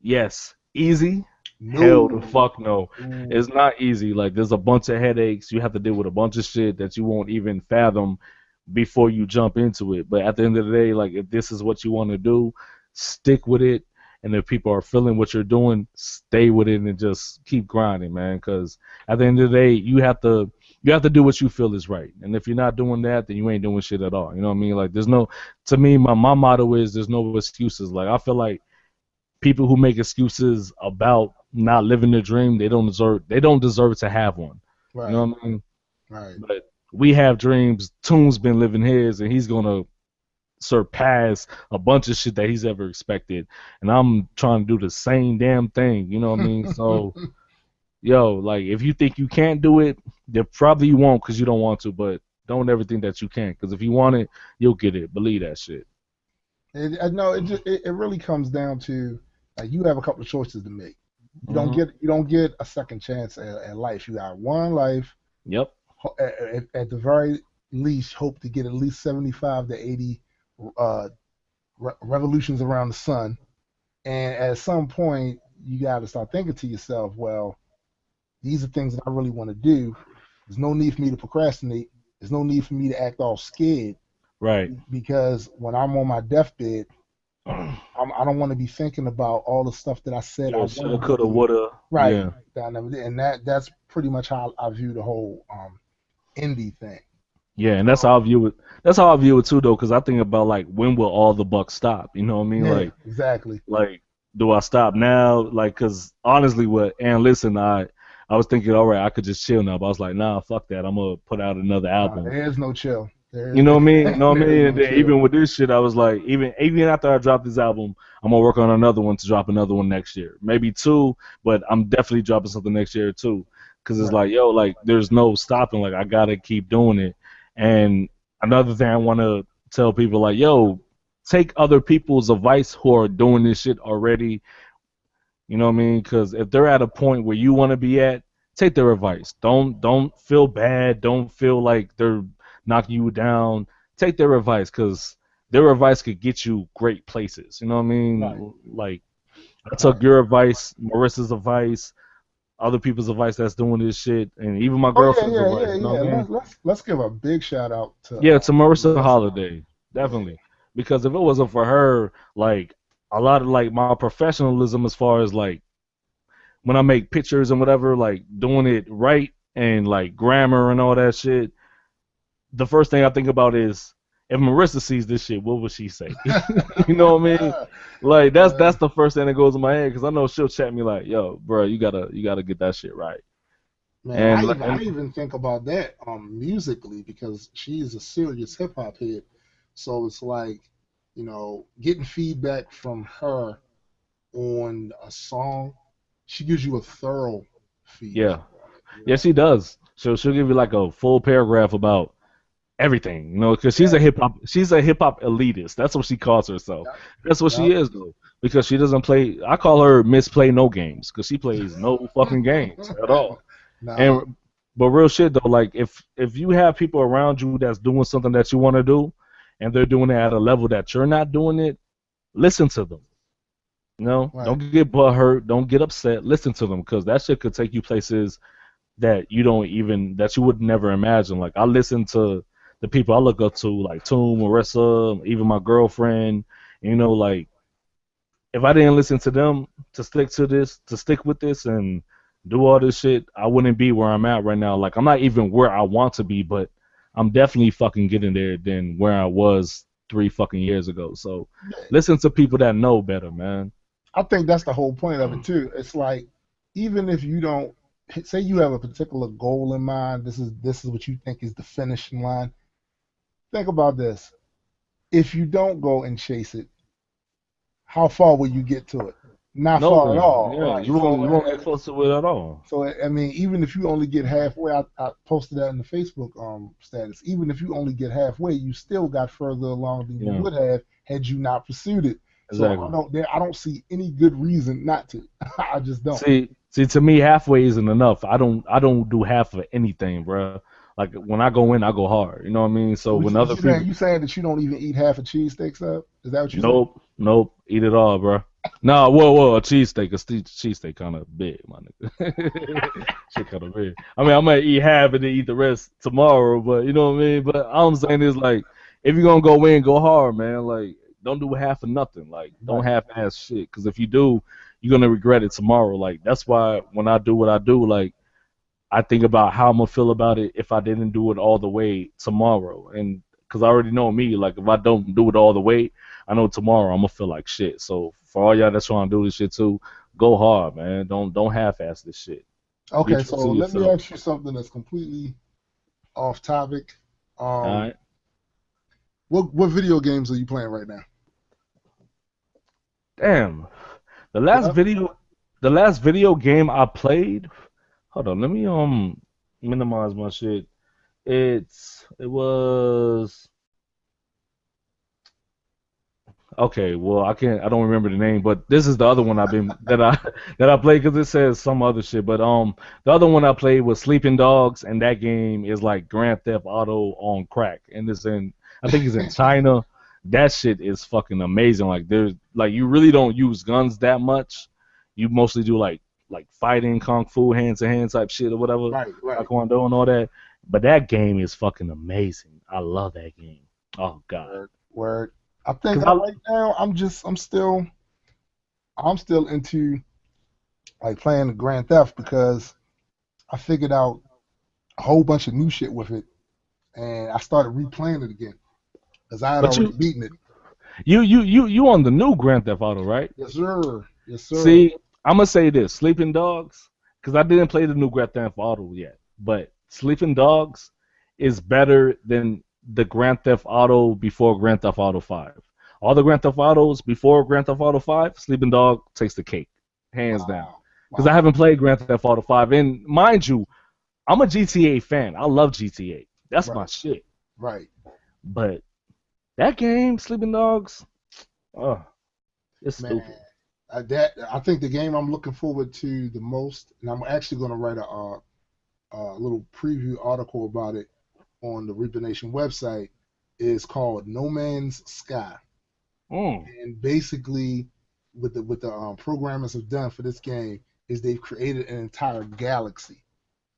Yes. Easy. Hell the No. fuck no. Ooh, It's not easy. Like, there's a bunch of headaches. You have to deal with a bunch of shit that you won't even fathom before you jump into it. But at the end of the day, like, if this is what you want to do, stick with it. And if people are feeling what you're doing, stay with it and just keep grinding, man. Because at the end of the day, you have to do what you feel is right. And if you're not doing that, then you ain't doing shit at all. You know what I mean? Like, there's no, to me, my motto is there's no excuses. Like, I feel like people who make excuses about not living their dream, they don't deserve to have one. You know right, what I mean? right. But we have dreams. Toon's been living his, and he's gonna surpass a bunch of shit that he's ever expected. And I'm trying to do the same damn thing. You know what I mean? So, yo, like, if you think you can't do it, then probably you won't because you don't want to. But don't ever think that you can't, because if you want it, you'll get it. Believe that shit. I know it really comes down to, like, you have a couple of choices to make. Hmm. You don't get a second chance at life. You got one life. Yep. At the very least, hope to get at least 75 to 80 uh, revolutions around the sun. And at some point, you got to start thinking to yourself, well, these are things that I really want to do. There's no need for me to procrastinate. There's no need for me to act all scared, Right. because when I'm on my deathbed, I don't want to be thinking about all the stuff that I said I Yeah. Shoulda, wanted to coulda, do. woulda. Right. Yeah. That I never did. And that's pretty much how I view the whole indie thing. Yeah, and that's how I view it. That's how I view it too, though, because I think about like when will all the bucks stop? You know what I mean? Yeah, exactly. Like, do I stop now? Like, cause honestly, what and listen, I was thinking, all right, I could just chill now, but I was like, nah, fuck that. I'm gonna put out another album. There's no chill. You know what I mean? You know what I mean? Very And then much so. even with this shit, I was like, even after I drop this album, I'm gonna work on another one to drop another one next year, maybe two, but I'm definitely dropping something next year too, because it's Right. like, yo, like there's no stopping. Like I gotta keep doing it. And another thing I want to tell people, like, yo, take other people's advice who are doing this shit already. You know what I mean? Because if they're at a point where you want to be at, take their advice. Don't feel bad. Don't feel like they're knocking you down. Take their advice, because their advice could get you great places. You know what I Right. mean? Like I took Right. your advice, Marissa's advice, other people's advice that's doing this shit, and even my Oh yeah, girlfriend's yeah, advice. yeah, You know yeah. what I mean? Let's give a big shout out Yeah, to to Marissa Marissa. Holiday, Yeah. definitely. Because if it wasn't for her, like a lot of like my professionalism as far as like when I make pictures and whatever, like doing it right and like grammar and all that shit, the first thing I think about is if Marissa sees this shit, what would she say? You know what I mean? Like Yeah. that's the first thing that goes in my head, because I know she'll chat me like, "Yo, bro, you gotta get that shit right." Man, And I even think about that musically because she's a serious hip hop head. So it's like, getting feedback from her on a song, she gives you a thorough feedback yeah, on it. yeah, she does. She'll give you like a full paragraph about everything, because Yeah. she's a hip hop elitist. That's what she calls herself. Yep. That's what she Yep. is though, because she doesn't play. I call her Miss Play No Games, because she plays no fucking games at all. Nah. And but real shit though, like if you have people around you that's doing something that you want to do, and they're doing it at a level that you're not doing it, listen to them. Right. Don't get butthurt, don't get upset. Listen to them, because that shit could take you places that you would never imagine. Like I listen to the people I look up to, like Toom, Marissa, even my girlfriend. Like if I didn't listen to them to stick with this and do all this shit, I wouldn't be where I'm at right now. Like I'm not even where I want to be, but I'm definitely fucking getting there than where I was 3 fucking years ago. So listen to people that know better, man. I think that's the whole point of it too. It's like even if you don't say you have a particular goal in mind, this is what you think is the finishing line. Think about this. If you don't go and chase it, how far will you get to it? Not far at Nowhere. all, Yeah, right? you won't get close to it at all. I mean, even if you only get halfway, I posted that in the Facebook status. Even if you only get halfway, you still got further along than you Yeah, would have had you not pursued it. So exactly. I don't see any good reason not to. I just don't. See, to me, halfway isn't enough. I don't do half of anything, bro. Like when I go in, I go hard. You know what I mean? So when What other you saying? people, You saying that you don't even eat half a cheesesteak sub? Is that what you saying? nope, nope, eat it all, bro. Nah, whoa, a cheesesteak kind of big, my nigga. Shit kind of big. I mean, I might eat half and then eat the rest tomorrow, but you know what I mean. But all I'm saying is like, if you're gonna go in, go hard, man. Like, don't do half of nothing. Like, don't Right. half-ass shit. Because if you do, you're gonna regret it tomorrow. Like, that's why when I do what I do, like, I think about how I'm gonna feel about it if I didn't do it all the way tomorrow. And because I already know me, like if I don't do it all the way, I know tomorrow I'm gonna feel like shit. So for all y'all that's trying to do this shit too, go hard, man. Don't half-ass this shit. Be Okay, true so to let me yourself. ask you something that's completely off topic. All Um, right. what video games are you playing right now? Damn. The last Yep. video, the last video game I played. Hold on, let me minimize my shit. It was Okay, well, I don't remember the name, but this is the other one I've been that I that I played because it says some other shit. But the other one I played was Sleeping Dogs, and that game is like Grand Theft Auto on crack, and I think it's in China. That shit is fucking amazing. Like there's like you really don't use guns that much. You mostly do like fighting, kung fu, hand to hand type shit or whatever, Right, right. taekwondo and all that. But that game is fucking amazing. I love that game. Oh God. Word, word. I think Cause I right now I'm still into like playing the Grand Theft because I figured out a whole bunch of new shit with it, and I started replaying it again because I had but already beaten it. you on the new Grand Theft Auto, right? Yes, sir. Yes, sir. See, I'm gonna say this, Sleeping Dogs, because I didn't play the new Grand Theft Auto yet, but Sleeping Dogs is better than the Grand Theft Auto before Grand Theft Auto 5. All the Grand Theft Autos before Grand Theft Auto 5, Sleeping Dog takes the cake, hands down. Wow. Because I Wow. haven't played Grand Theft Auto 5, and mind you, I'm a GTA fan. I love GTA. That's my Right. shit. Right. But that game, Sleeping Dogs, oh, it's Man, stupid. I think the game I'm looking forward to the most, and I'm actually going to write a little preview article about it on the Reaper Nation website, is called No Man's Sky. And basically, what the programmers have done for this game is they've created an entire galaxy.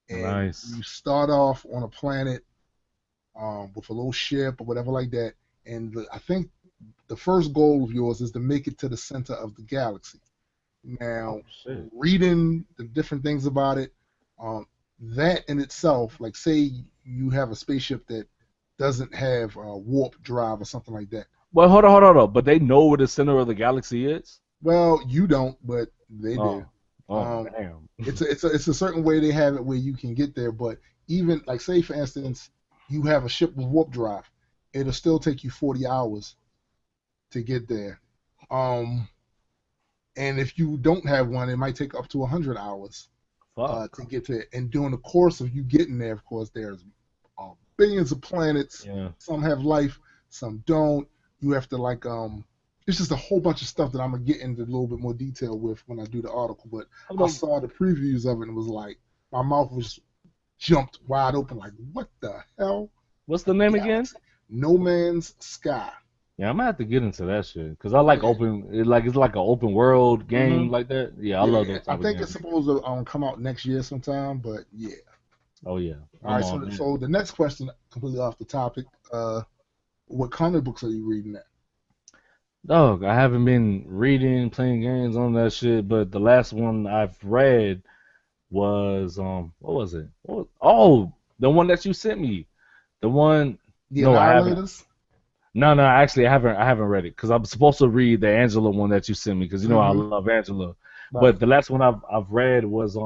And Nice. you start off on a planet with a little ship or whatever like that, and I think the first goal of yours is to make it to the center of the galaxy. Now, Shit. reading the different things about it, that in itself, like say you have a spaceship that doesn't have a warp drive or something like that. Well, hold on. But they know where the center of the galaxy is? Well, you don't, but they do. Damn. It's a certain way they have it where you can get there, but even like say for instance, you have a ship with warp drive, it'll still take you 40 hours to get there. And if you don't have one, it might take up to 100 hours to get to it. And during the course of you getting there, of course, there's billions of planets. Yeah. Some have life, some don't. You have to like it's just a whole bunch of stuff that I'm gonna get into a little bit more detail with when I do the article. But I saw the previews of it and it was like my mouth was jumped wide open, like what the hell? What's the name again? No Man's Sky. Yeah, I'm gonna have to get into that shit because I like it's like an open world game like that. Yeah, I love those. I think it's supposed to come out next year sometime, but yeah. Oh yeah. All right, so the next question, completely off the topic, what comic books are you reading at? Dog, I haven't been reading, playing games on that shit, but the last one I've read was what was it? The one that you sent me. The one The No, I haven't. Annihilators? No, actually I haven't read it because I'm supposed to read the Angela one that you sent me because you know I love Angela. Right. But the last one I've read was I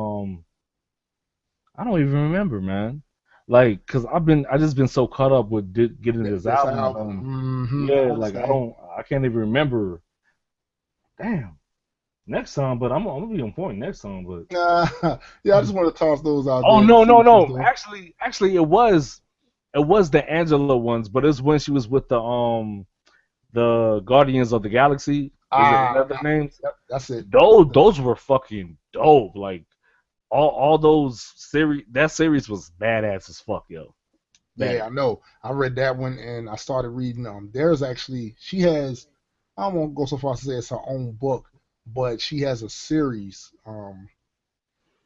don't even remember, man. Like, cause I just been so caught up with getting this album. Yeah, like I can't even remember. Damn. Next time, but I'm gonna be on point next time. But yeah, I just want to toss those out. Oh there no. Actually, it was the Angela ones, but it's when she was with the Guardians of the Galaxy. Is that their names? Yep, that's it. Those were fucking dope. Like all those series. That series was badass as fuck, yo. Yeah, I know. I read that one and I started reading. She has. I won't go so far as to say it's her own book, but she has a series.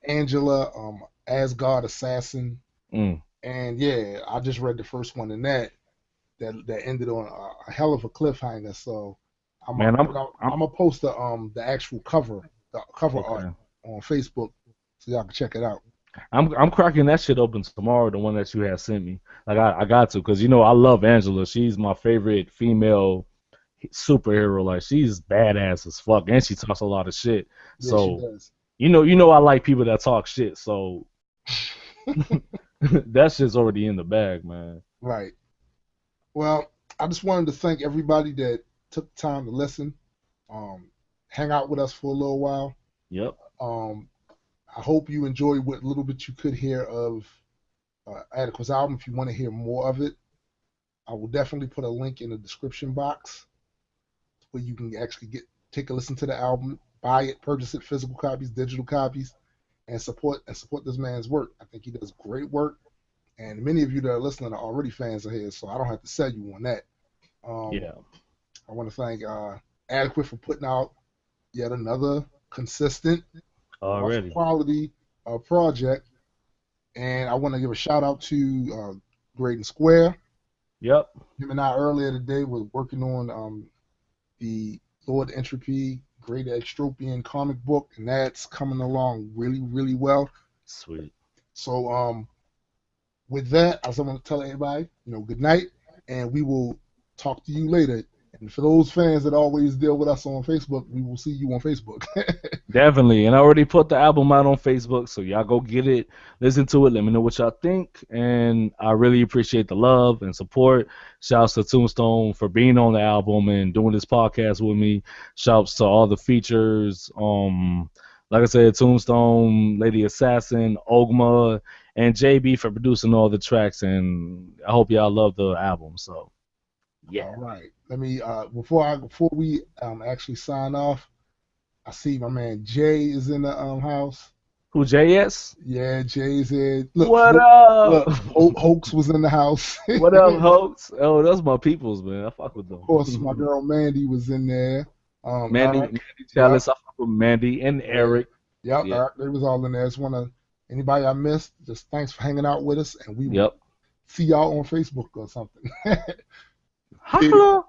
Angela, Asgard Assassin. And yeah, I just read the first one in that ended on a hell of a cliffhanger. So I'm gonna post the actual cover, art on Facebook, so y'all can check it out. I'm cracking that shit open tomorrow. The one that you had sent me, like I got to, because you know I love Angela. She's my favorite female superhero. Like she's badass as fuck, and she talks a lot of shit. Yeah, so she does. you know I like people that talk shit. So that shit's already in the bag, man. Right. Well, I just wanted to thank everybody that took time to listen, hang out with us for a little while. Yep. I hope you enjoyed what little bit you could hear of Adekwit's album. If you want to hear more of it, I will definitely put a link in the description box where you can actually take a listen to the album, buy it, purchase it, physical copies, digital copies, and support this man's work. I think he does great work, and many of you that are listening are already fans of his, so I don't have to sell you on that. Yeah. I want to thank Adekwit for putting out yet another consistent, quality project, and I want to give a shout out to Graydon Square. Yep. Him and I earlier today were working on the Lord Entropy Greater Extropian comic book, and that's coming along really, really well. Sweet. So with that, I just want to tell everybody, good night, and we will talk to you later. And for those fans that always deal with us on Facebook, we will see you on Facebook. Definitely. And I already put the album out on Facebook, so y'all go get it, listen to it, let me know what y'all think. And I really appreciate the love and support. Shouts to Tombstone for being on the album and doing this podcast with me. Shouts to all the features. Like I said, Tombstone, Lady Assassin, Ogma, and JB for producing all the tracks. And I hope y'all love the album. So, yeah. All right. Let me before we actually sign off, I see my man Jay is in the house. Who, JS? Yeah, Jay's in. Look, What up? Hoax was in the house. What up, Hoax? Oh, that's my peoples, man. I fuck with them. Of course, my girl Mandy was in there. Mandy, Eric, Mandy Chalice, I fuck with Mandy and Eric. Yep, Yeah. Eric, they was all in there. Just anybody I missed, just thanks for hanging out with us, and we will see y'all on Facebook or something. Holla.